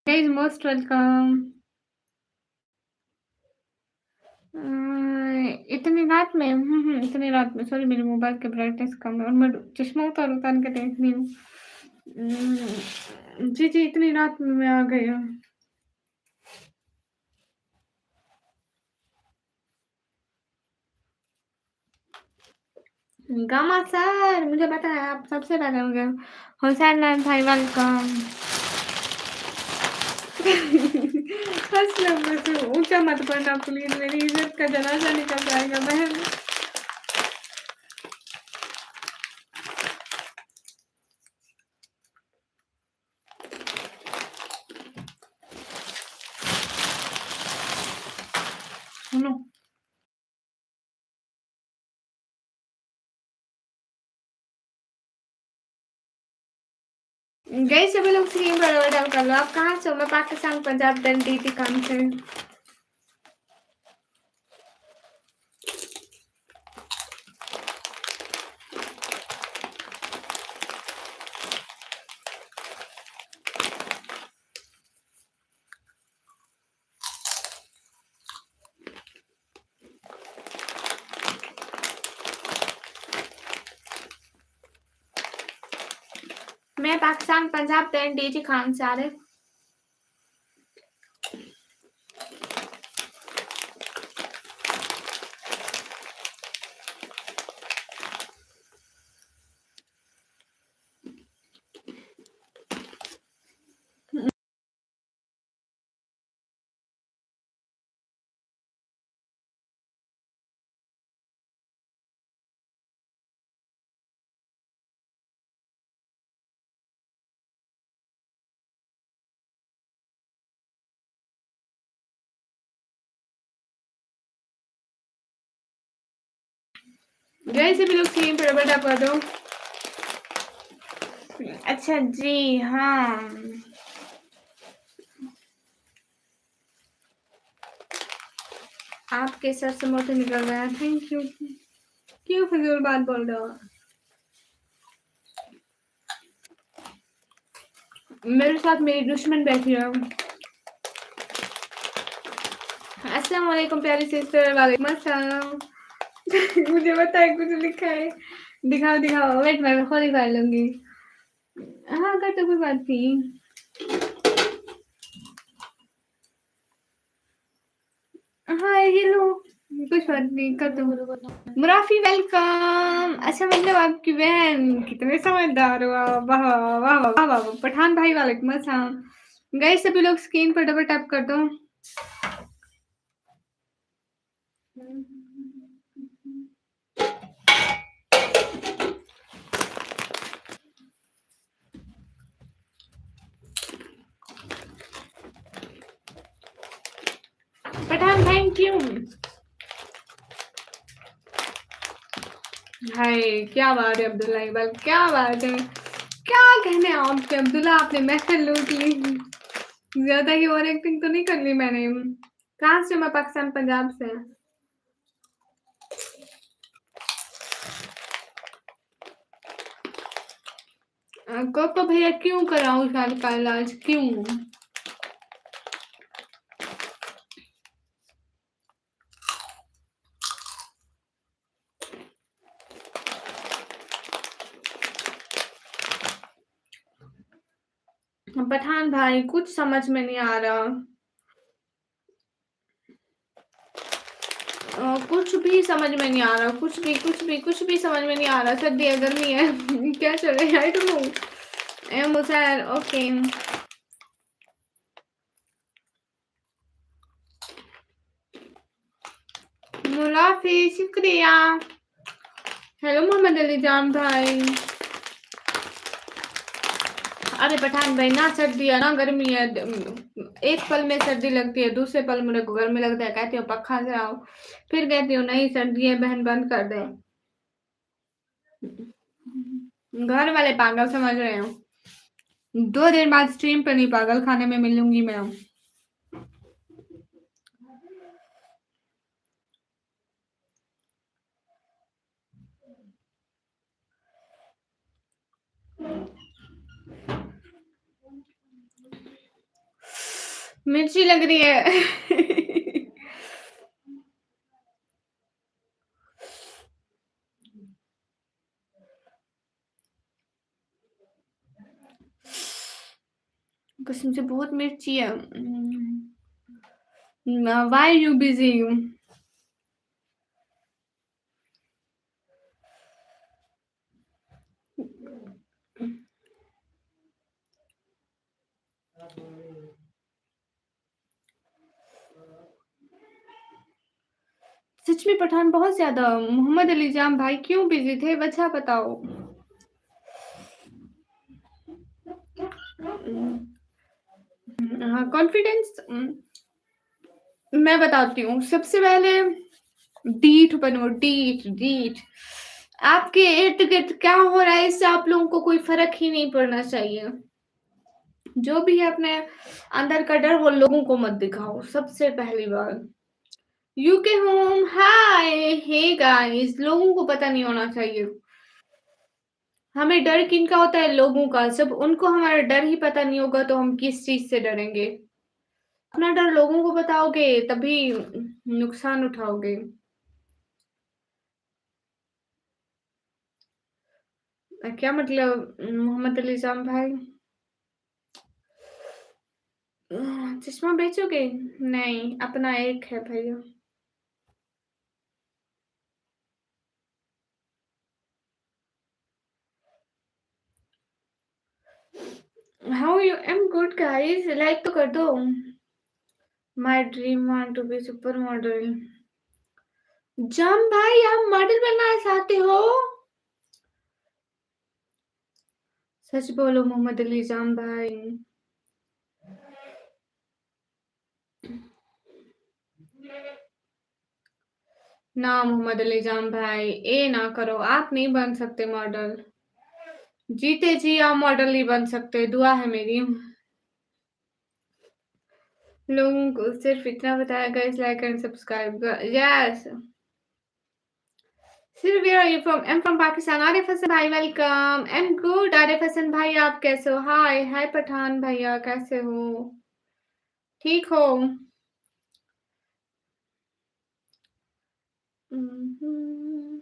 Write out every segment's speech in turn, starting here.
Guys, most welcome. इतनी रात में इतनी रात में सॉरी मेरे मोबाइल की ब्राइटनेस कम है और मैं चश्मा उतार के देख रही हूँ। जी, जी, इतनी रात में मैं आ गई हूँ। गामा सर, मुझे पता है आप सबसे पहले होंगे। हुसैन नाम भाई वेलकम। फर्स्ट नंबर से ऊँचा मत पढ़ना प्लीज़, मेरी इज़्ज़त का जनाज़ा निकल जाएगा बहन। सुनो। गाइस सभी लोग स्क्रीन पर डाउनलोड कर लो। आप कहाँ से हो? मैं पाकिस्तान, पंजाब, दिल्ली, काम से। मैं पाकिस्तान, पंजाब, then डीजी खान से आ रहे। गाइस सभी लोग स्क्रीन पर डबल टैप कर दो। अच्छा जी, हाँ। आपके सर से मोती निकल गया, थैंक यू। क्यों फिजूल बात बोल रहे हो? मेरे साथ मेरी दुश्मन बैठी है। अस्सलाम वालेकुम प्यारी सिस्टर, वालेकुम अस्सलाम। मुझे पता है कुछ लिखा है। दिखाओ दिखाओ, वेट मैं खुद ही कर लूंगी। हाँ कर तो कोई बात नहीं। हाँ ये लो, कुछ बात नहीं कर दो। मुराफी वेलकम। अच्छा मतलब आपकी बहन, कितने समझदार हो आप। वाह वाह वाह वाह वाह। पठान भाई वालेकुम अस्सलाम। गाइस सभी लोग स्क्रीन पर डबल टैप कर दो। Pathan thank you. हाय क्या बात है अब्दुल्ला इकबाल, क्या बात है। क्या कहने आपके अब्दुल्ला, आपने महफिल लूट ली। ज्यादा ही ओवर एक्टिंग तो नहीं कर ली मैंने। कहाँ से? मैं पाकिस्तान पंजाब से। कोको भैया क्यों कराऊं शादी का इलाज, क्यों? पठान भाई कुछ समझ में नहीं आ रहा। कुछ भी समझ में नहीं आ रहा, कुछ भी समझ में नहीं आ रहा। सर्दी है, गर्मी है, क्या चल रहा है, I don't know. Am sir okay. मुलाफी शुक्रिया। हेलो मोहम्मद अली जान भाई। अरे पठान भाई, ना सर्दी है ना गर्मी है। एक पल में सर्दी लगती है, दूसरे पल मुझे गर्मी लगता है, कहती हूँ पक्खा चलाओ, फिर कहती हूँ नहीं सर्दी है बहन बंद कर दे। घर वाले पागल समझ रहे हो। 2 दिन बाद स्ट्रीम पर नहीं, पागल खाने में मिलूंगी मैं। मिर्ची लग रही है। कसम से बहुत मिर्ची है। Why are you busy? सच में पठान बहुत ज्यादा। मोहम्मद अली जाम भाई क्यों बिजी थे, वजह बताओ। हाँ, कॉन्फिडेंस मैं बताती हूँ। सबसे पहले डीठ बनो, डीठ डीठ। आपके इर्द गिर्द क्या हो रहा है इससे आप लोगों को कोई फर्क ही नहीं पड़ना चाहिए। जो भी है अपने अंदर का डर वो लोगों को मत दिखाओ, सबसे पहली बात। यू के होम हाय हे गाइस, लोगों को पता नहीं होना चाहिए। हमें डर किनका होता है, लोगों का। जब उनको हमारा डर ही पता नहीं होगा तो हम किस चीज से डरेंगे। अपना डर लोगों को बताओगे तभी नुकसान उठाओगे। क्या मतलब मोहम्मद अली जाम भाई? चश्मा बेचोगे? नहीं, अपना एक है भैया। How you am good guys, like तो कर दो। My dream want to be super model. जाम भाई आप मॉडल बनना चाहते हो? सच बोलो मोहम्मद अली जाम भाई। ना मोहम्मद अली जाम भाई, ए ना करो, आप नहीं बन सकते मॉडल। जीते जी आप मॉडल नहीं बन सकते, दुआ है मेरी। लोगों को सिर्फ इतना बताया guys, like and subscribe. Yes सिर्फ where are you from? I am from Pakistan. Arif Hasan भाई welcome. I am good Arif Hasan भाई, आप कैसे हो? हाय हाय पठान भैया कैसे हो? ठीक हो? हम्म।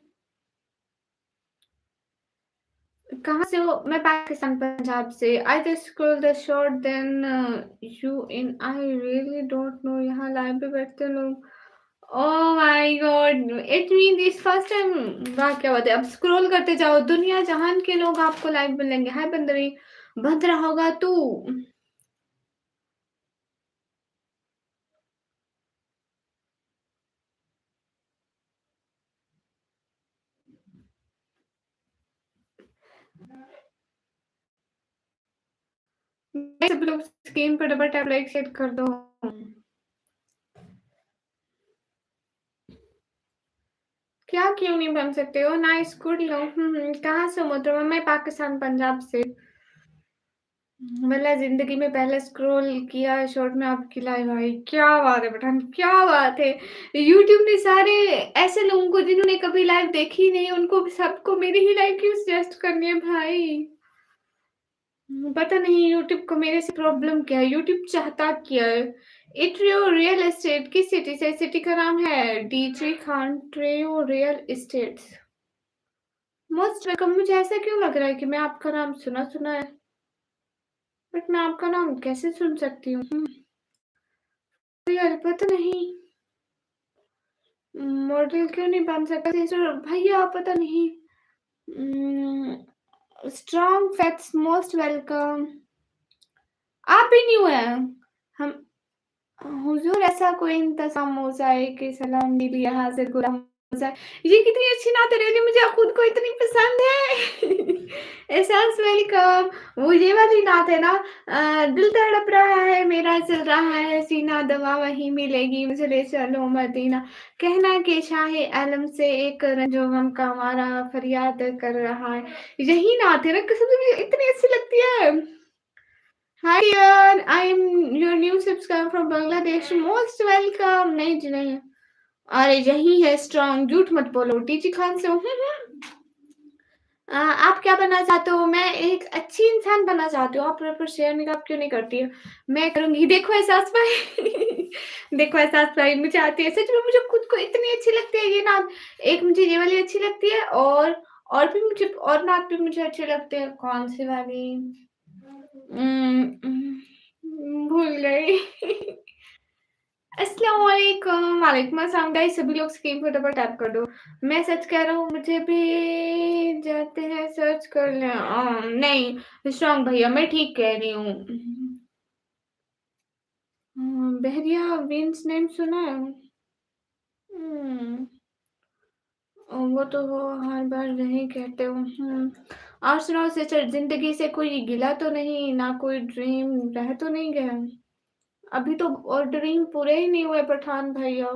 कहाँ से हो? मैं पाकिस्तान पंजाब से। I just scroll the short then you in I really don't know. यहाँ लाइव पे बैठते लोग। Oh my god, it mean this first time. वाह क्या बात है। अब स्क्रॉल करते जाओ, दुनिया जहान के लोग आपको लाइव मिलेंगे। हाय बंदरी, बंद रहा होगा तू। सब लोग स्क्रीन पर डबल टैप लाइक शेयर कर दो। क्या क्यों नहीं बन सकते हो? नाइस गुड लो। कहाँ से हो मोहतरमा? मैं पाकिस्तान पंजाब से। मतलब जिंदगी में पहले स्क्रॉल किया शॉर्ट में आपकी लाइव आई। क्या बात है पठान, क्या बात है। यूट्यूब ने सारे ऐसे लोगों को जिन्होंने कभी लाइव देखी नहीं, उनको सबको मेरी ही लाइव क्यों सजेस्ट करनी है भाई? पता नहीं यूट्यूब को मेरे से प्रॉब्लम क्या है। यूट्यूब चाहता क्या है? इट्रियो रियल एस्टेट किस सिटी से? सिटी का नाम है डीजी खान ट्रेयो रियल एस्टेट। Most welcome. मुझे ऐसा क्यों लग रहा है कि मैं आपका नाम सुना सुना है, बट मैं आपका नाम कैसे सुन सकती हूँ? यार पता नहीं मॉडल क्यों नहीं बन सकते भैया, पता नहीं। Strong facts most welcome. आप भी न्यू है। हम हुजूर ऐसा कोई इंतजाम हो जाए कि सलाम भी लिया हाजिर गुलाम हो जाए। ये कितनी अच्छी नात है, रियली मुझे खुद को इतनी पसंद है। एहसास वेलकम। वो ये वाली नात है ना, दिल तड़प रहा है मेरा चल रहा है सीना, दवा वहीं मिलेगी मुझे ले चलो मदीना, कहना के शाहे आलम से एक रंजो गम का हमारा फरियाद कर रहा है। यही नात है ना, कसम से मुझे इतनी अच्छी लगती है। Hi dear, I am your new subscriber from Bangladesh. Most welcome. नहीं जी नहीं, अरे यही है स्ट्रॉन्ग, झूठ मत बोलो। टीची खान से हूँ। आप क्या बनना चाहते हो? मैं एक अच्छी इंसान बनना चाहती हूँ। आप पर शेयर नहीं आप क्यों नहीं करती हो? मैं करूँगी। देखो एहसास भाई देखो एहसास भाई मुझे आती है। सच में मुझे खुद को इतनी अच्छी लगती है ये नात। एक मुझे ये वाली अच्छी लगती है और भी मुझे और नात भी मुझे अच्छी लगती है। कौन-सी वाली? भूल गई। अस्सलाम वालेकुम, वालेकुम अस्सलाम गाइस सभी लोग स्क्रीन पर डबल टैप कर दो। मैं सच कह रहा हूँ मुझे भी जाते हैं सर्च कर लें। नहीं स्ट्रॉन्ग भैया मैं ठीक कह रही हूँ। बहरिया विंस नेम सुना है? हम्म, वो तो वो हर बार नहीं कहते हो। और सुनाओ सिस्टर जिंदगी से कोई गिला तो नहीं ना कोई ड्रीम रह तो नहीं गया? अभी तो और ड्रीम पूरे ही नहीं हुए पठान भैया।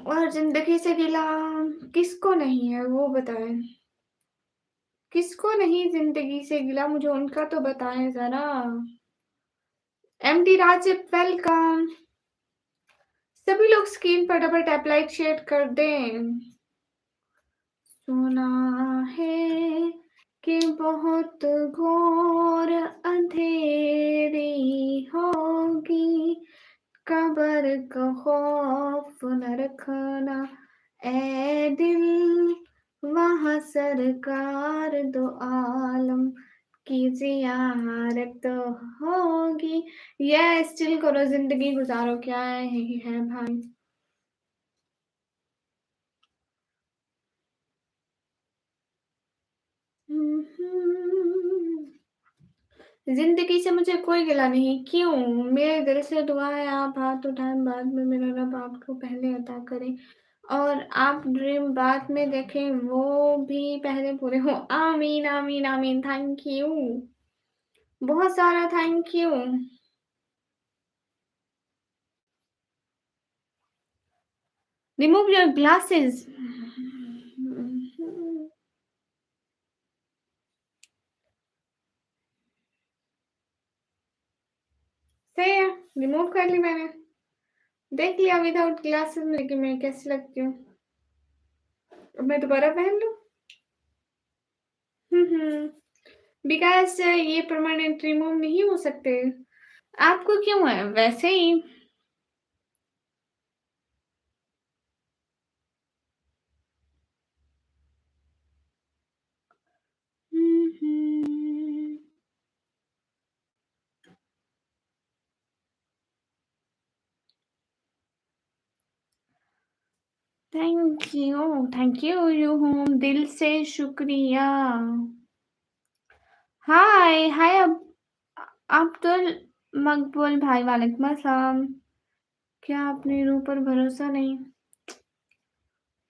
और जिंदगी से गिला किसको नहीं है वो बताएं? किसको नहीं जिंदगी से गिला मुझे उनका तो बताएं जरा। MD Rajib welcome. सभी लोग स्क्रीन पर डबल टैप लाइक शेयर कर दें। सुना है कि बहुत घोर अंधेरी होगी कब्र का खौफ न रखना ए दिल वहाँ सरकार दो आलम की जियारत होगी। ये स्टिल करो जिंदगी गुजारो क्या है भाई। जिंदगी से मुझे कोई गिला नहीं। क्यों? मेरे दिल से दुआ है आप हाथ उठाएं बाद में मेरा रब आपको पहले अता करे और आप ड्रीम बाद में देखें वो भी पहले पूरे हो। आमीन आमीन आमीन। थैंक यू बहुत सारा thank you. Remove your glasses. सही है रिमूव कर ली मैंने। देख लिया विदाउट ग्लासेस में कि मैं कैसी लगती हूँ। अब मैं दोबारा पहन लूँ? बिकॉज ये परमानेंट रिमूव नहीं हो सकते। आपको क्यों है? वैसे ही। थैंक यू यू होम दिल से शुक्रिया। हाय हाय अब अब्दुल मकबूल भाई वालेकुम अस्सलाम। क्या अपनी रूह पर भरोसा नहीं?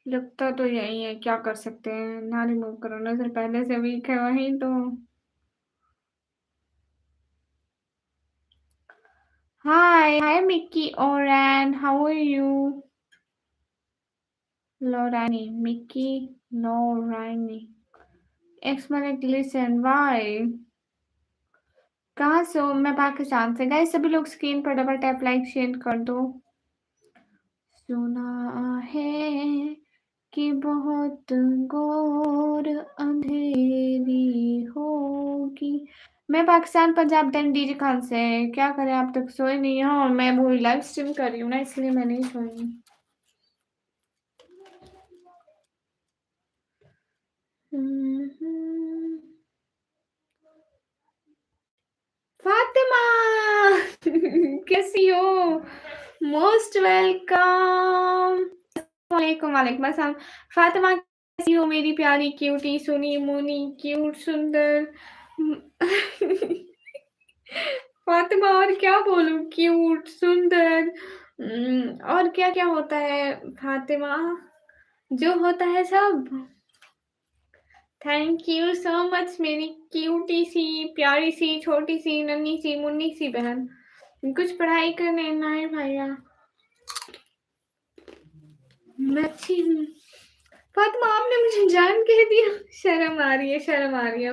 लगता तो यही है क्या कर सकते हैं ना रिमूव करो नजर पहले से वीक है वही तो। हाय मिक्की ओरैन हाउ आर यू? लोरानी मिक्की नोरानी एक्स मैंने लिसन वाई। कहाँ से हो? मैं पाकिस्तान से। गाइस सभी लोग स्क्रीन पर डबल टैप लाइक शेयर कर दो। सुना है कि बहुत घोर अंधेरी होगी। मैं पाकिस्तान पंजाब दैन डीजे खान से। क्या करें आप तक सोए नहीं हो और मैं वो लाइव स्ट्रीम कर रही हूँ ना इसलिए मैं नहीं सोई। फातिमा कैसी हो? Most welcome. वालेकुम वालेकुम अस्सलाम। फातिमा कैसी हो मेरी प्यारी क्यूटी सुनी मुनी क्यूट सुंदर फातिमा और क्या बोलूं क्यूट सुंदर और क्या क्या होता है फातिमा जो होता है सब। थैंक यू सो मच मेरी क्यूटी सी प्यारी सी छोटी सी नन्ही सी मुन्नी सी बहन। कुछ पढ़ाई करने ना है भैया। मैं अच्छी हूँ। फातिमा आपने मुझे जान कह दिया। शर्म आ रही है शर्म आ रही है।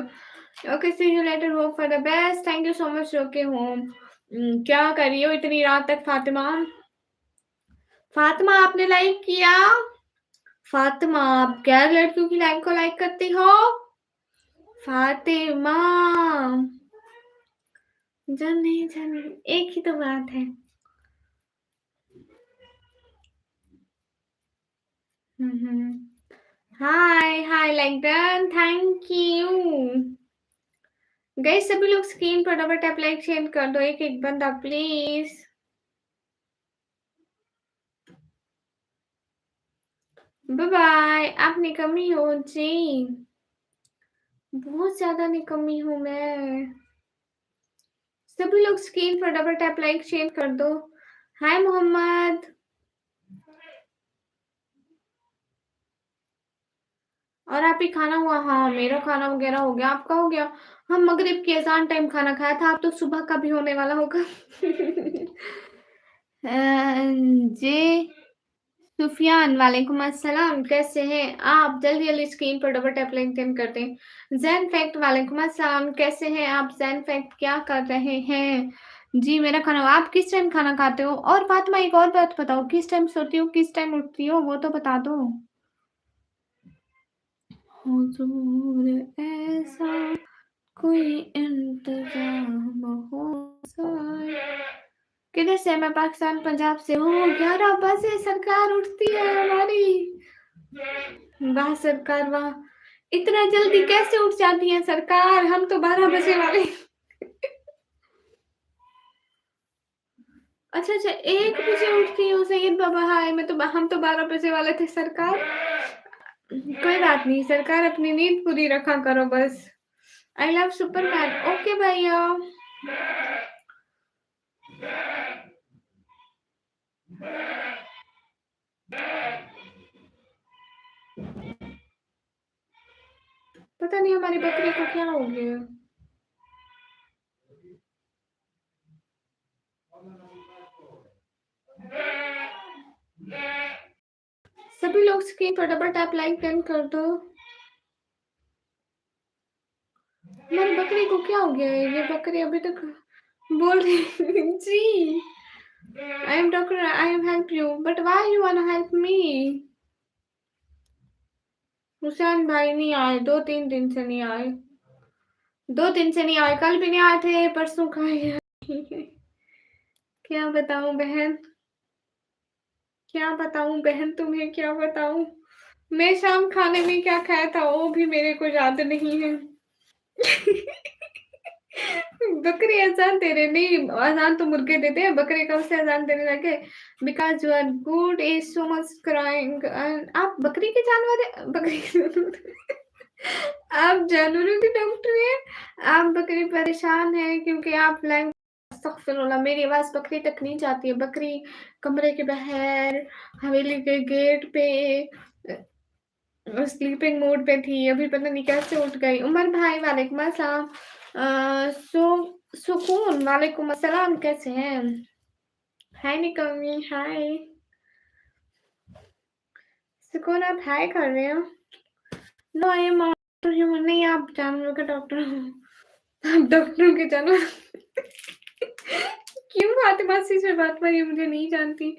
Okay see you later hope for the best. Thank you so much okay home. क्या कर रही हो इतनी रात तक फातिमा? फातिमा आपने लाइक किया? फातिमा, आप गैर लड़कियों की लाइव को लाइक करती हो? फातिमा, जाने जाने एक ही तो बात है। Hi hi like done, thank you guys. सभी लोग स्क्रीन पर डबल टैप लाइक शेयर कर दो, एक एक बंदा प्लीज। Bye bye. आप निकम्मी हो जी, बहुत ज्यादा निकम्मी हूँ मैं। सभी लोग स्क्रीन पर डबल टैप लाइक शेयर कर दो। हाय मोहम्मद, और आप ही खाना हुआ? हाँ मेरा खाना वगैरह हो गया, आपका हो गया? हम मगरिब के अजान टाइम खाना खाया था, आप तो सुबह का भी होने वाला होगा। जी सुफियान, वालेकुम अस्सलाम, कैसे हैं आप? जल्दी जल्दी स्क्रीन पर डबल टैप लिंक्डइन कर दें। जैन फैक्ट, वालेकुम अस्सलाम, कैसे हैं आप? जैन फैक्ट क्या कर रहे हैं? जी मेरा खाना, आप किस टाइम खाना खाते हो? और फातिमा एक और बात बताओ, किस टाइम सोती हो, किस टाइम उठती हो, वो तो बता दो। हुजूर ऐसा कोई इंतजाम हो जाए। किधर से? मैं पाकिस्तान पंजाब से हूँ। 11 बजे सरकार उठती है हमारी। वाह सरकार वाह, इतना जल्दी कैसे उठ जाती है सरकार? हम तो 12 बजे वाले। अच्छा अच्छा, 1 बजे उठती हूँ सैयद बाबा। हाय, मैं तो हम तो 12 बजे वाले थे सरकार। कोई बात नहीं सरकार, अपनी नींद पूरी रखा करो बस। I love Superman. ओके भैया। पता नहीं हमारी बकरी को क्या हो गया। सभी लोग स्क्रीन पर डबल टैप लाइक डन कर दो। हमारी बकरी को क्या हो गया है? ये बकरी अभी तक बोल रही जी। I am doctor, I am help you, but why you want help me? Hussain भाई नहीं आए, 2-3 दिन से नहीं आए। 2 दिन से नहीं आए, कल भी नहीं आए थे, परसों का आए। क्या बताऊं बहन, क्या बताऊं बहन, तुम्हें क्या बताऊं? मैं शाम खाने में क्या खाया था वो भी मेरे को याद नहीं है। बकरी अजान दे रहे? नहीं, अजान तो मुर्गे देते हैं, बकरे कब से अजान देने लगे? Because you are good is so much crying. आप बकरी के जानवर, बकरी आप जानवरों के डॉक्टर हैं? आप बकरी परेशान है क्योंकि आप लैंग, अस्तगफिरुल्लाह, मेरी आवाज बकरी तक नहीं जाती है। बकरी कमरे के बाहर हवेली के गेट पे स्लीपिंग मोड पे थी, अभी पता नहीं कैसे उठ गई। उमर भाई वालेकुम अस्सलाम। सुकून वालेकुम अस्सलाम, कैसे हैं? हाय निकमी, हाय सुकून, आप हाय कर रहे हो? No I am doctor human, नहीं आप जानवरों के डॉक्टर हो, आप डॉक्टरों के जानवर। क्यों फातिमा से बात पर, ये मुझे नहीं जानती,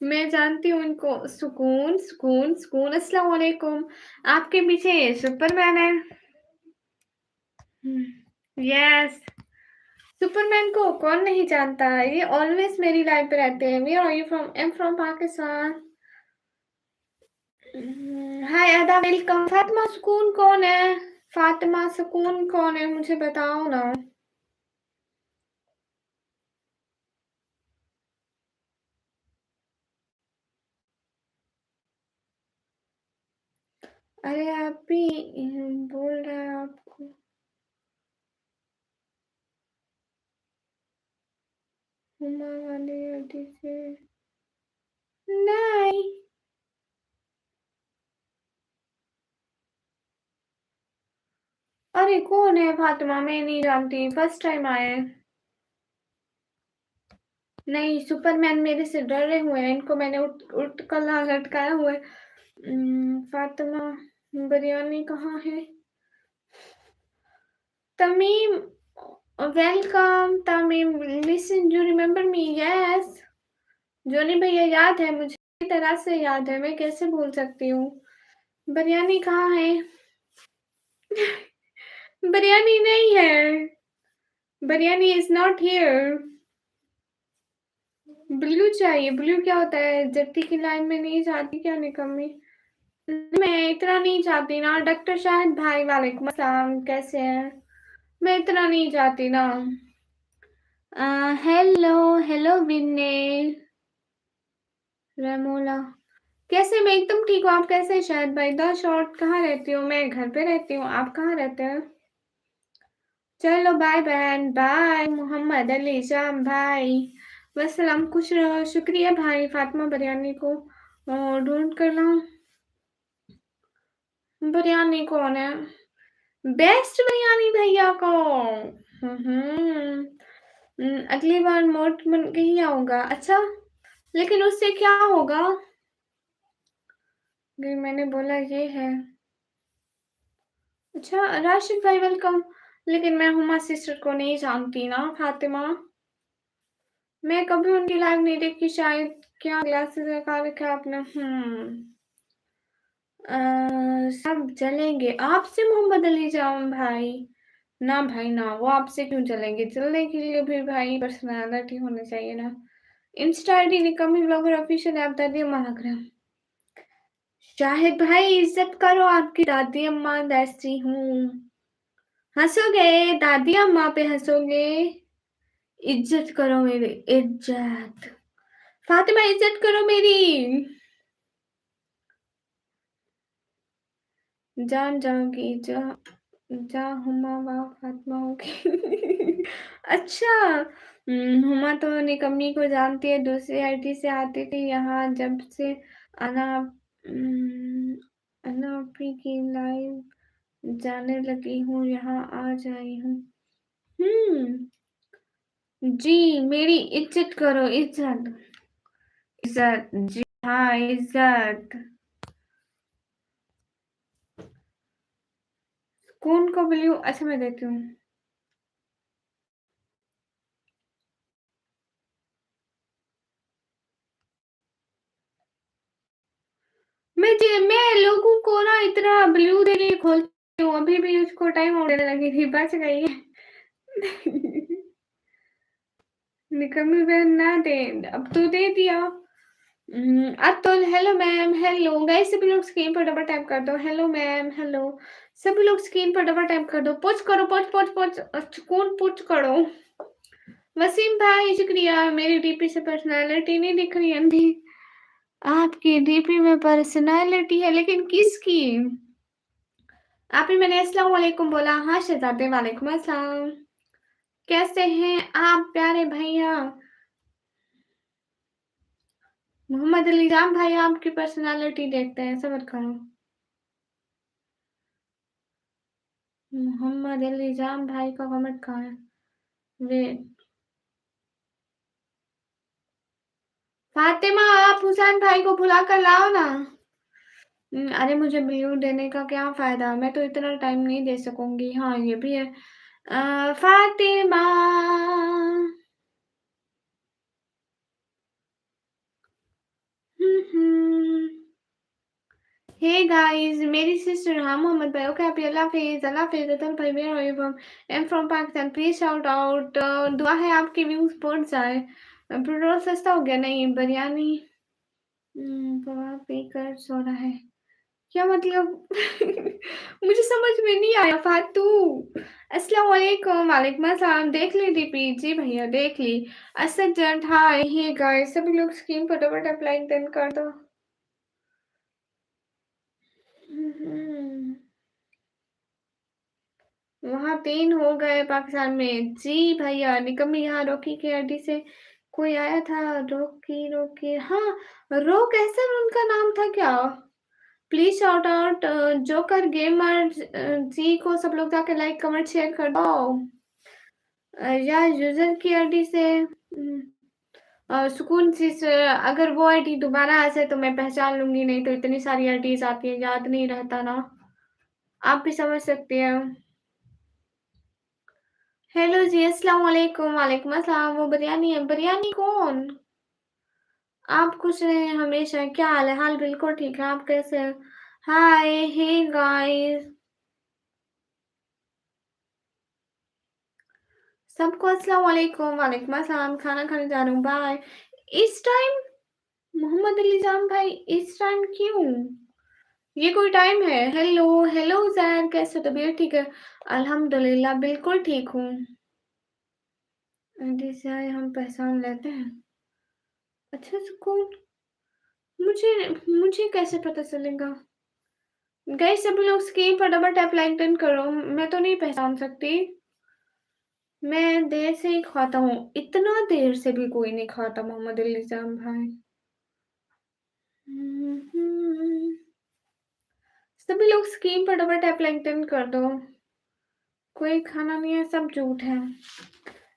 मैं जानती हूँ इनको। सुकून सुकून सुकून, अस्सलाम वालेकुम। आपके पीछे सुपरमैन है। यस, सुपरमैन को कौन नहीं जानता? ये ऑलवेज मेरी लाइफ पे रहते हैं। Where are you from? I am from Pakistan. Hi Ada, welcome. Fatima सुकून कौन है? फातिमा सुकून कौन है, मुझे बताओ ना। अरे आप भी बोल रहा है आपको। हुमा वाले अड्डी से नहीं। अरे कौन है फातिमा? मैं नहीं जानती, फर्स्ट टाइम आए। नहीं, सुपरमैन मेरे से डरे हुए हैं, इनको मैंने उठ कर लटकाया हुआ है। फातिमा बिरयानी कहाँ है? Tamim, welcome Tamim. Listen, you remember me? Yes Johnny भैया, याद है मुझे, तरह से याद है, मैं कैसे भूल सकती हूँ। बिरयानी कहाँ है? बिरयानी नहीं है। Biryani is not here. Blue चाहिए। ब्लू क्या होता है? जट्टी की लाइन में नहीं जाती क्या निकम्मी? मैं इतना नहीं चाहती ना। डॉक्टर शाहिद भाई वालेकुम अस्सलाम, कैसे हैं? मैं इतना नहीं चाहती ना। हेलो हेलो विन्ने रेमोला, कैसे? मैं एकदम ठीक हूँ। आप कैसे हैं शाहिद भाई? द शॉर्ट कहाँ रहती हो? मैं घर पे रहती हूँ। आप कहाँ रहते हैं? चलो बाय बहन, बाय मोहम्मद अली जाम भाई, वसलम, खुश रहो। शुक्रिया भाई। फातिमा बिरयानी को ढूंढ कर लाऊं। बिरयानी कौन है? बेस्ट बिरयानी भैया को। अगली बार मोट बन के ही आऊंगा। अच्छा, लेकिन उससे क्या होगा? ये मैंने बोला ये है। अच्छा राशिद भाई वेलकम। लेकिन मैं हुमा सिस्टर को नहीं जानती ना फातिमा। मैं कभी उनकी लाइव नहीं देखी शायद। क्या ग्लासेस लगा रखा है आपने? सब जलेंगे आपसे मोहम्मद अली जाम भाई। ना भाई ना, वो आपसे क्यों चलेंगे? चलने के लिए भी भाई पर्सनालिटी होनी चाहिए ना। इंस्टा आईडी निकम्मी ब्लॉगर ऑफिशियल ऐप दादी अम्मा लग रहा है। शाहिद भाई इज्जत करो, आपकी दादी अम्मा जैसी हूँ। हंसोगे? दादी अम्मा पे हंसोगे? इज्जत करो मेरी, इज्जत। फातिमा इज्जत करो मेरी। जान जाओगी जा। जा हुमा वाह फातिमा होगी। अच्छा। हुमा तो निकम्मी को जानती है, दूसरी आईडी से आती थी यहाँ जब से अना अनापी की लाइव जाने लगी हूँ, यहाँ आ जाई हूँ। जी मेरी इज्जत करो, इज्जत। इज्जत जी हाँ, इज्जत। कौन को ब्लू? अच्छा मैं देती हूँ। मैं लोगों को ना इतना ब्लू देने खोलती हूँ, अभी भी उसको टाइम होने लगी थी, बच गई है। निकम्मी बहन ना दे, अब तो दे दिया। Atul hello ma'am, hello guys, सभी लोग स्क्रीन पर डबल टैप कर दो। हेलो मैम, हेलो सभी लोग स्क्रीन पर डबल टैप कर दो। पुश करो, पुश पुश पुश, कौन पुश करो? वसीम भाई शुक्रिया। मेरी डीपी से पर्सनालिटी नहीं दिख रही अंधी। आपकी डीपी में पर्सनालिटी है, लेकिन किसकी? आप ही मैंने अस्सलाम वालेकुम बोला। हाँ शहजादे वालेकुम अस्सलाम, कैसे हैं आप प्यारे भैया? मोहम्मद अली जाम भाई, आपकी पर्सनालिटी देखते हैं, सबर करो। मोहम्मद अली जाम भाई का कमेंट कहाँ है? वे फातिमा, आप हुसैन भाई को बुला कर लाओ ना। अरे मुझे ब्लू देने का क्या फायदा, मैं तो इतना टाइम नहीं दे सकूंगी। हाँ ये भी है। फातिमा। हे गाइस, मेरी सिस्टर हाँ मोहम्मद भाई। ओके आप अल्लाह हाफिज, अल्लाह हाफिज। अतल भाई where are you from? I am from Pakistan, please shout out. दुआ है आपके व्यूज पहुंच जाए। पेट्रोल सस्ता हो गया? नहीं बिरयानी कबाब पीकर सो रहा है, क्या मतलब? मुझे समझ में नहीं आया फातू। अस्सलाम वालेकुम। वालेकुम अस्सलाम। देख ली डीपी? जी भैया देख ली। असद जंट हाय। हे गाइस, सभी लोग स्क्रीन पर डबल टैप लाइक डन कर दो। वहाँ 3 हो गए पाकिस्तान में। जी भैया निकम्मी। यहाँ रोकी के आईडी से कोई आया था। रोकी रोकी, हाँ रोक ऐसा उनका नाम था क्या? Please shout out joker gamer ji को सब लोग जाके लाइक कमेंट शेयर कर दो। या यूजर की आईडी से सुकून सी अगर वो आईडी दोबारा आ जाए तो मैं पहचान लूंगी, नहीं तो इतनी सारी आईडीज आती है, याद नहीं रहता ना। आप भी समझ सकते हैं। हेलो जी, अस्सलाम वालेकुम। वालेकुम अस्सलाम। वो बिरयानी है? बिरयानी कौन? आप खुश रहे हमेशा। क्या हाल है? हाल बिल्कुल ठीक है। आप कैसे हैं? Hi, hey guys. सबको अस्सलाम वालेकुम, वालेकुम अस्सलाम, खाना खाने जा रही हूँ, बाय। इस टाइम मोहम्मद अली जान भाई, इस टाइम क्यों? ये कोई टाइम है? हेलो, हेलो ज़ैन, कैसे हो? तबीयत ठीक है? अल्हम्दुलिल्लाह, बिल्कुल ठीक हूँ। जिसे हम पहचान लेते हैं। अच्छा सुकून, मुझे मुझे कैसे पता चलेगा? गाइस सभी लोग स्क्रीन पर डबल टैप लाइक डन करो, मैं तो नहीं पहचान सकती। मैं देर से ही खाता हूँ, इतना देर से भी कोई नहीं खाता मोहम्मद अली जान भाई। सभी लोग स्क्रीन पर डबल टैप लाइक डन कर दो। कोई खाना नहीं है, सब झूठ है।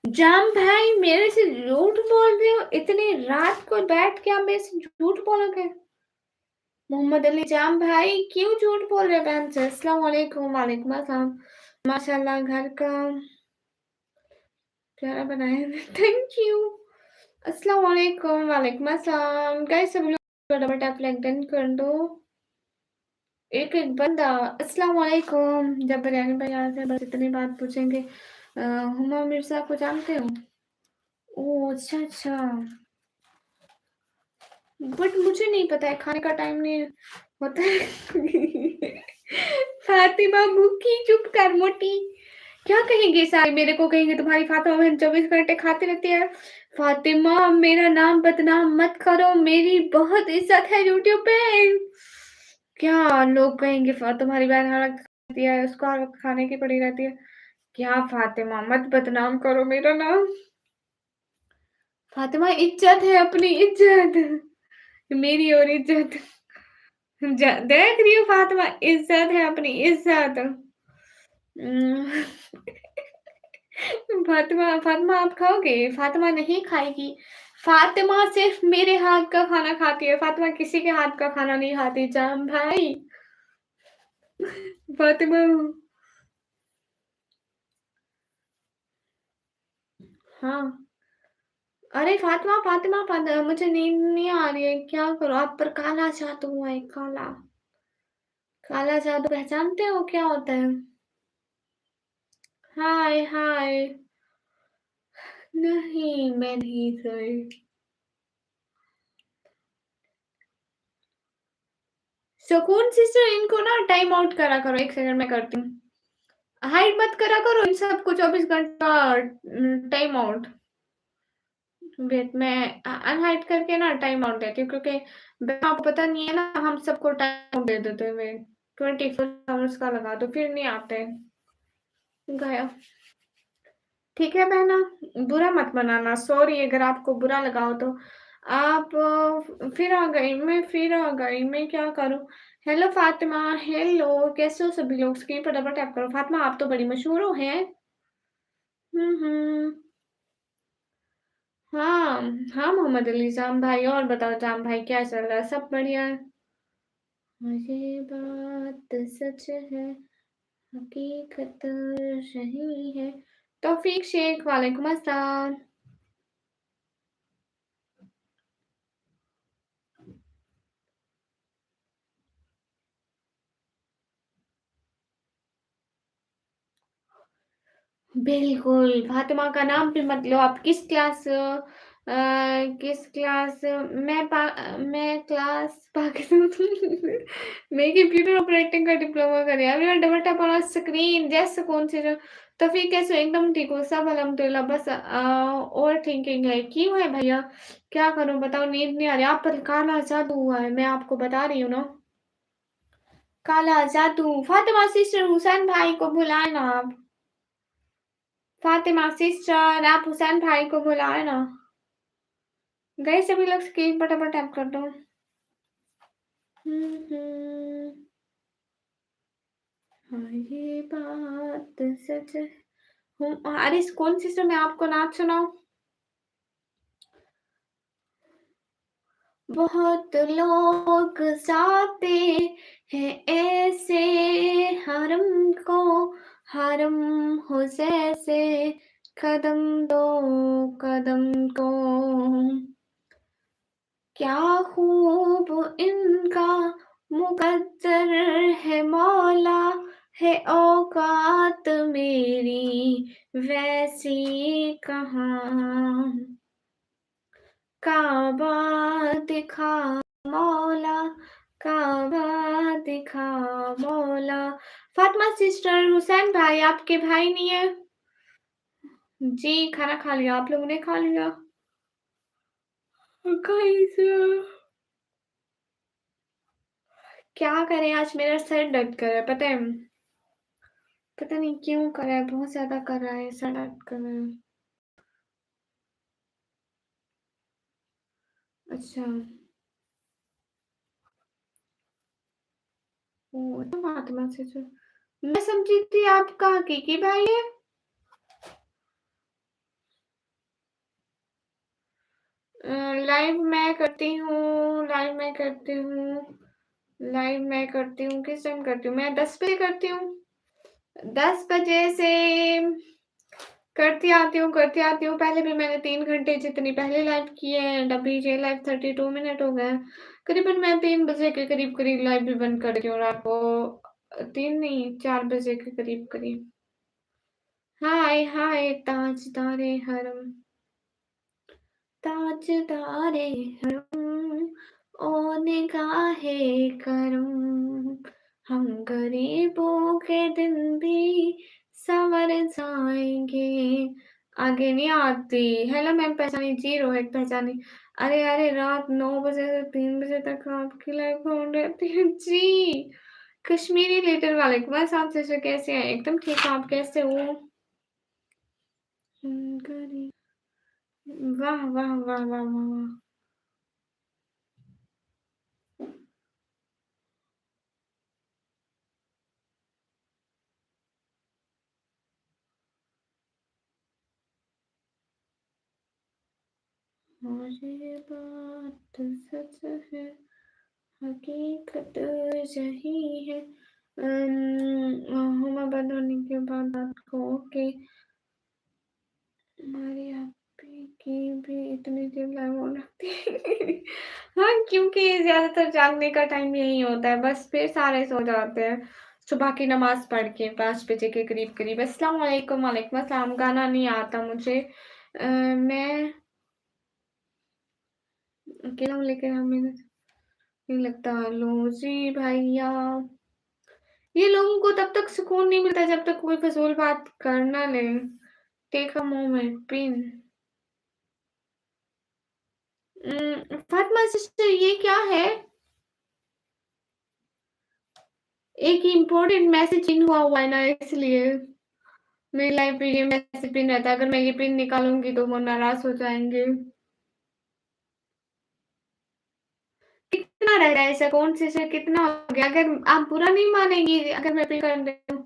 जाम भाई मेरे से झूठ बोल रहे हो? इतनी रात को बैठ के आप मेरे से झूठ बोलोगे? मोहम्मद अली जाम भाई क्यों झूठ बोल रहे हो बहन से? अस्सलाम वालेकुम, वालेकुम अस्सलाम। माशाल्लाह घर का प्यारा बनाया है, थैंक यू। अस्सलाम वालेकुम, वालेकुम अस्सलाम। गाइस सब लोग डबल टैप लाइक डन कर दो। एक एक बंदा अस्सलाम वालेकुम। जब बिरयानी भाई आ जाए बस इतनी बात पूछेंगे, हुमा मिर्जा को जानते हो? ओह अच्छा अच्छा, बट मुझे नहीं पता है, खाने का टाइम नहीं होता है। फातिमा मुखी चुप कर मोटी। क्या कहेंगे सारे? मेरे को कहेंगे तुम्हारी फातिमा बहन 24 घंटे खाती रहती है। फातिमा मेरा नाम बदनाम मत करो, मेरी बहुत इज्जत है यूट्यूब पे। क्या लोग कहेंगे तुम्हारी बहन हर वक्त खाती है, उसको हर वक्त खाने की पड़ी रहती है। क्या फातिमा मत बदनाम करो मेरा नाम। फातिमा इज्जत है, अपनी इज्जत, मेरी और इज्जत। देख रही हो फातिमा, इज्जत है अपनी इज्जत। उम, फातिमा फातिमा आप खाओगे? फातिमा नहीं खाएगी। फातिमा सिर्फ मेरे हाथ का खाना खाती है, फातिमा किसी के हाथ का खाना नहीं खाती जान भाई। फातिमा हाँ। अरे फातिमा फातिमा मुझे नींद नहीं आ रही है, क्या करूँ? आप पर काला जादू है, काला काला जादू पहचानते हो क्या होता है? हाय हाय। नहीं मैं नहीं सोई। सुकून सिस्टर इनको ना टाइम आउट करा करो, एक सेकंड में करती हूँ। हाइड मत करा करो इन सबको 24 घंटा टाइम आउट। वेट मैं अनहाइड करके ना टाइम आउट देती हूँ, क्योंकि आपको पता नहीं है ना, हम सबको टाइम आउट दे देते हैं। 24 आवर्स का लगा दो, फिर नहीं आते। गया। ठीक है बहना, बुरा मत मनाना, सॉरी अगर आपको बुरा लगा हो तो। आप फिर आ गई, मैं फिर आ गई, मैं क्या करूँ? हेलो फातिमा, हेलो, कैसे हो सभी लोग? स्क्रीन पर डबल टैप करो। फातिमा आप तो बड़ी मशहूर हो हैं। हम्म। हाँ हाँ मोहम्मद अली जाम भाई, और बताओ जाम भाई क्या चल रहा है? सब बढ़िया है? ये बात सच है, हकीकत सही है। तौफीक शेख वालेकुम अस्सलाम। बिल्कुल, फातिमा का नाम भी मत लो। आप किस क्लास? मैं क्लास पाकिस्तान मैं कंप्यूटर ऑपरेटिंग का डिप्लोमा कर रही हूँ। Everyone double tap on screen जैसे कौन से जो तौफीक कैसे हो? एकदम ठीक हो, सब अल्हम्दुलिल्लाह। बस ओवर थिंकिंग है। क्यों है भैया? क्या करूँ बताओ? नींद नहीं आ रही। आप पर काला जादू हुआ है, मैं आपको बता रही हूँ ना। काला जादू। फातिमा सिस्टर हुसैन भाई को बुलाए ना आप। फातिमा सिस्टर आप हुसैन भाई को बुलाए ना। गए सभी लोग स्क्रीन पर डबल टैप कर दो। हम्म। हाँ ये बात सच है। अरे कौन सिस्टर मैं आपको नाच सुनाऊं? बहुत लोग जाते हैं ऐसे हरम को, हरम हो जैसे कदम दो कदम को। क्या खूब इनका मुकद्दर है मौला, है औकात मेरी वैसी कहाँ। काबा दिखा मौला, काबा दिखा मौला। फातिमा सिस्टर, हुसैन भाई आपके भाई नहीं है? जी खाना खा लिया, आप लोगों ने खा लिया? गाइस क्या करें, आज मेरा सर दर्द कर रहा है, पता है? पता नहीं क्यों कर रहा है, बहुत ज्यादा कर रहा है, सर दर्द कर रहा है। अच्छा, वो तो फातिमा सिस्टर, मैं समझी थी आपका हकीकी भाई है। लाइव मैं करती हूँ, लाइव मैं करती हूँ, लाइव मैं करती हूँ, किस टाइम करती हूँ? मैं 10 बजे करती हूँ, 10 बजे से करती आती हूँ। पहले भी मैंने 3 घंटे जितनी पहले लाइव किए हैं, एंड अभी ये लाइव 32 मिनट हो गए हैं। करीबन मैं 3 बजे के करीब लाइव भी बंद करती हूँ रात को, 3 नहीं 4 बजे के करीब। हाय हाय ताजदारे हरम, ताजदारे हरम, ओ निगाहे करम, हम गरीबों के दिन भी संवर जाएंगे। आगे नहीं आती। हेलो मैम, पहचानी? जीरो एक पहचानी। अरे अरे, रात 9 बजे से 3 बजे तक आपकी लाइव ऑन रहती है जी। कश्मीरी लेटर वाले बस आप जैसे कैसे हैं? एकदम ठीक, आप कैसे हो? वाह वाह वाह वाह वाह वाह। और ये बात सच है, हकीकत यही है। हुमा बंद होने के बाद रात को ओके। हमारी आपी की भी इतनी देर लाइव ऑन रखती है। हाँ, क्योंकि ज्यादातर जागने का टाइम यही होता है, बस फिर सारे सो जाते हैं सुबह की नमाज पढ़ के 5 बजे के करीब। अस्सलाम वालेकुम। वालेकुम अस्सलाम। गाना नहीं आता मुझे, मैं अकेला हूँ, लेकिन हमें नहीं लगता। लो जी भैया, ये लोगों को तब तक सुकून नहीं मिलता जब तक कोई फजूल बात कर ना ले। Take a moment pin. Fatima sister, ये क्या है? एक इम्पोर्टेंट मैसेज इन हुआ है ना, इसलिए मेरी लाइफ पे ये मैसेज पिन रहता है। अगर मैं ये पिन निकालूंगी तो वो नाराज हो जाएंगे। कितना रह रहा है ऐसा? कौन से से कितना हो गया? अगर आप बुरा नहीं मानेंगी अगर मैं पिन कर दूं,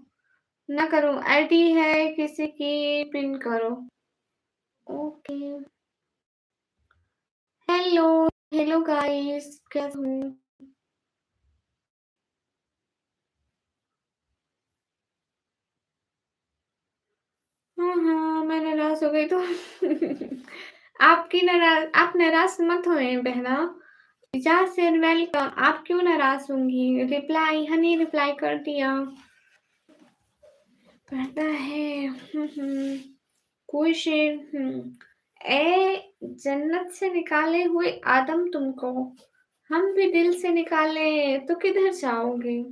ना करूं? आईडी है किसी की, पिन करो। ओके। हेलो, हेलो गाइस, कैसे हूँ? हाँ हाँ, मैं नाराज हो गई तो आप नाराज मत होए बहना। से वेलकम। आप क्यों नाराज होंगी? रिप्लाई हनी रिप्लाई कर दिया। पता है। कोई शेर। ए जन्नत से निकाले हुए आदम तुमको, हम भी दिल से निकाले तो किधर जाओगे?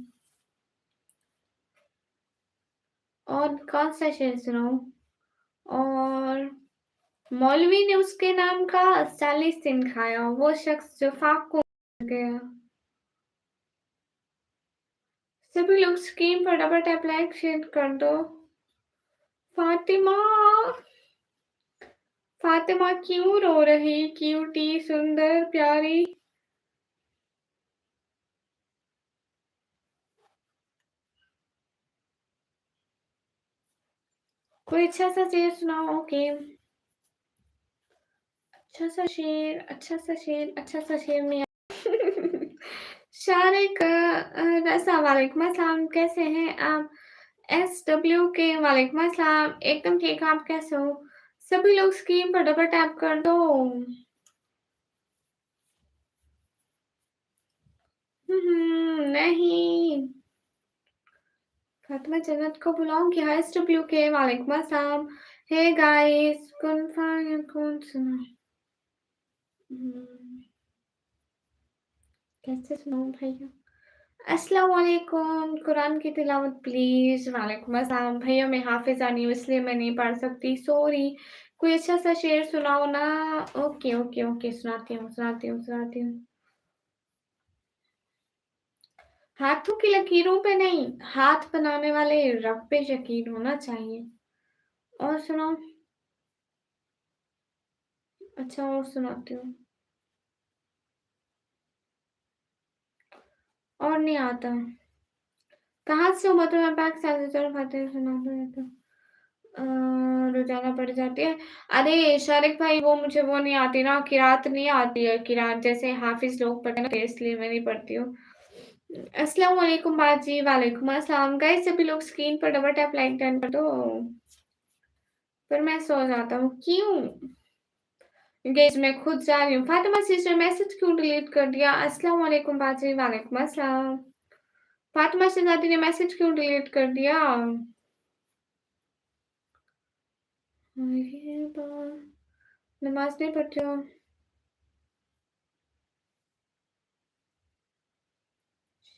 और कौन सा शेर सुनाऊं? और मौलवी ने उसके नाम का 40 दिन खाया, वो शख्स जो फाक को गया। सभी लोग स्क्रीन पर डबल टैप लाइक शेयर कर दो। फातिमा, फातिमा क्यों रो रही? क्यूटी सुंदर प्यारी। कोई अच्छा सा शेर सुनाओ। ओके, अच्छा सा शेर, अच्छा सा शेर, अच्छा सा शेर नहीं शारिक रसा, वालेकुम अस्सलाम, कैसे हैं आप? SW के वालेकुम अस्सलाम, एकदम ठीक, आप कैसे हो? सभी लोग स्क्रीन पर डबल टैप कर दो। नहीं। फातिमा जन्नत को बुलाऊंगी। हाय डब्ल्यू के, वालेकुम अस्सलाम। हे गाइस, कौन सुना? हम्म, कैसे सुनाऊं भैया? अस्सलाम वालेकुम। कुरान की तिलावत प्लीज। वालेकुम अस्सलाम भैया, मैं हाफिजा नहीं हूँ इसलिए मैं नहीं पढ़ सकती, सॉरी। कोई अच्छा सा शेर सुनाओ ना। ओके ओके ओके, सुनाती हूँ। हाथों की लकीरों पे नहीं, हाथ बनाने वाले रब पे यकीन होना चाहिए। और सुनाओ। अच्छा, और सुनाती हूँ। और नहीं आता। कहाँ से हो? मतलब मैं बैग से चलो खाते सुना दो या तो रोजाना पड़ जाती है। अरे शारिक भाई, मुझे वो नहीं आती ना, किरात नहीं आती है। किरात जैसे हाफिज लोग पढ़ते हैं ना, इसलिए मैं नहीं पढ़ती हूँ। अस्सलाम वालेकुम बाजी। वालेकुम अस्सलाम। गाइस सभी लोग स्क्रीन पर डबल टैप लाइक डन कर दो। पर मैं सो जाता हूँ, क्यों? गाइस मैं खुद जा रही हूँ। फातिमा सिस्टर, मैसेज क्यों डिलीट कर दिया? अस्सलाम वालेकुम बाजी। वालेकुम अस्सलाम। फातिमा शहजादी ने मैसेज क्यों डिलीट कर दिया? नमाज नहीं पढ़ती हो?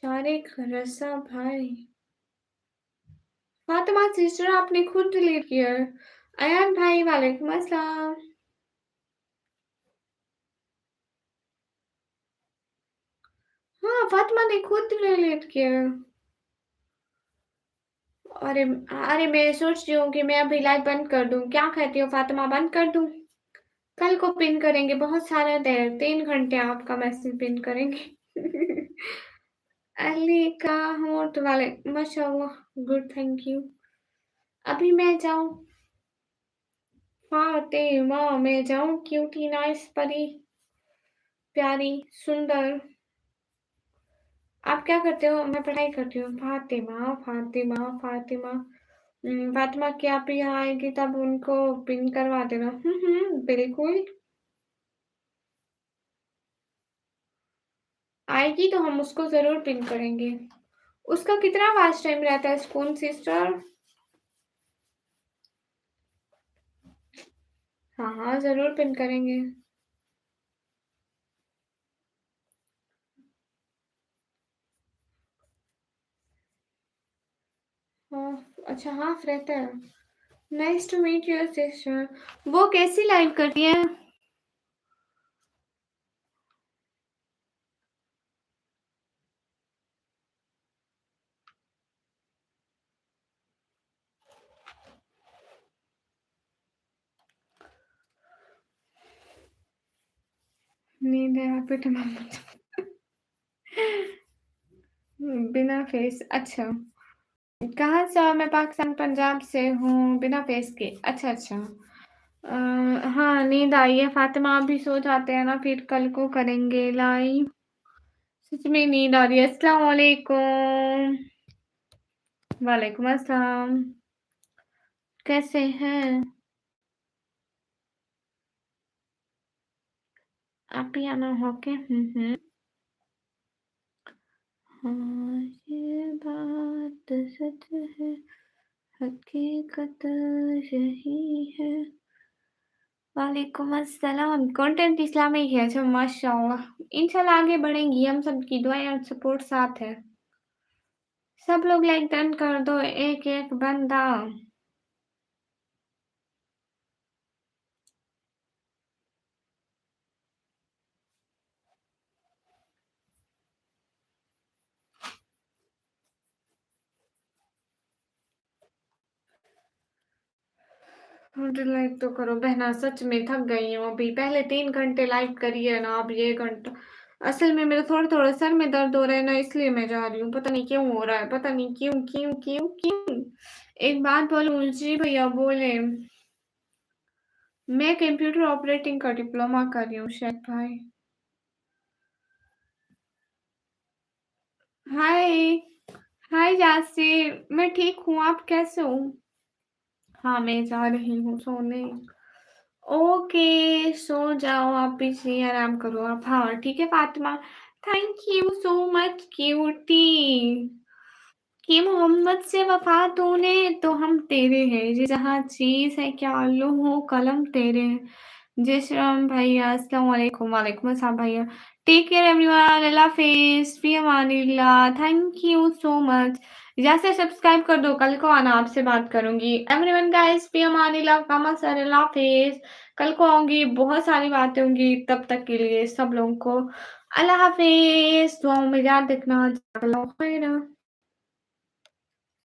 शारिक, रसा भाई, फातिमा सिस्टर आपने खुद डिलीट किया। अयान भाई, वालेकुम अस्सलाम। हाँ, फातिमा ने खुद डिलीट किया। अरे अरे, मैं सोच रही हूँ कि मैं अभी लाइव बंद कर दूँ। क्या कहती हो फातिमा, बंद कर दूँ? कल को पिन करेंगे, बहुत सारा देर, 3 घंटे आपका मैसेज पिन करेंगे। अली का होठ वाले, माशाल्लाह, गुड, थैंक यू। अभी मैं जाऊँ? फातिमा मैं जाऊँ? क्यूटी, नाइस, परी, प्यारी, सुंदर। आप क्या करते हो? मैं पढ़ाई करती हूँ। फातिमा फातिमा फातिमा। फातिमा की आप यहाँ आएगी तब उनको पिन करवा देना। बिल्कुल। आएगी तो हम उसको जरूर पिन करेंगे। उसका कितना वाच टाइम रहता है स्पून सिस्टर? हाँ हाँ, जरूर पिन करेंगे। हाँ, अच्छा, हाफ रहता है। Nice to meet your sister. वो कैसी लाइव करती है? नींद है आप बिना फेस, अच्छा। कहाँ से हो? मैं पाकिस्तान पंजाब से हूँ, बिना फेस के। अच्छा अच्छा। हाँ, नींद आई है। फातिमा आप भी सो जाते हैं ना, फिर कल को करेंगे लाइव। सच में नींद आ रही है। अस्सलाम वालेकुम। वालेकुम अस्सलाम। कैसे हैं आप? भी आना हो के? हाँ, ये बात सच है, हकीकत यही है। वालेकुम अस्सलाम। कंटेंट इस्लामिक है, अच्छा माशाल्लाह। इंशाल्लाह आगे बढ़ेंगी, हम सबकी दुआएं और सपोर्ट साथ है। सब लोग लाइक डन कर दो, एक एक बंदा। लाइक तो करो बहना, सच में थक गई हूँ। अभी पहले 3 घंटे लाइव करी है ना, अब ये घंटा। असल में मेरे थोड़ा थोड़ा सर में दर्द हो रहा है ना, इसलिए मैं जा रही हूँ। पता नहीं क्यों हो रहा है, पता नहीं क्यों क्यों क्यों क्यों। एक बात बोलूँ? जी भैया बोले। मैं कंप्यूटर ऑपरेटिंग का डिप्लोमा कर रही हूँ शेख भाई। हाय। हाय यासिर, मैं ठीक हूँ, आप कैसे हो? हाँ, मैं जा रही हूँ सोने। ओके, सो जाओ आप भी, सही आराम करो आप। हाँ ठीक है Fatima, thank you so much cutie कि मोहम्मद से वफा तूने तो हम तेरे हैं ये जहाँ चीज है क्या लो हो कलम तेरे हैं जय श्री राम भैया अस्सलाम वालेकुम वालेकुम अस्सलाम भैया टेक केयर एवरीवन अल्लाह हाफिज फी अमानिल्लाह थैंक यू सो मच जैसे सब्सक्राइब कर दो कल को आना आपसे बात करूंगी एवरीवन गाइस फी अमानिल्लाह कामा सर अल्लाह हाफिज कल को आऊंगी बहुत सारी बातें होंगी तब तक के लिए सब लोगों को अल्लाह हाफिज दुआओं में याद रखना जज़ाकल्लाहु खैरा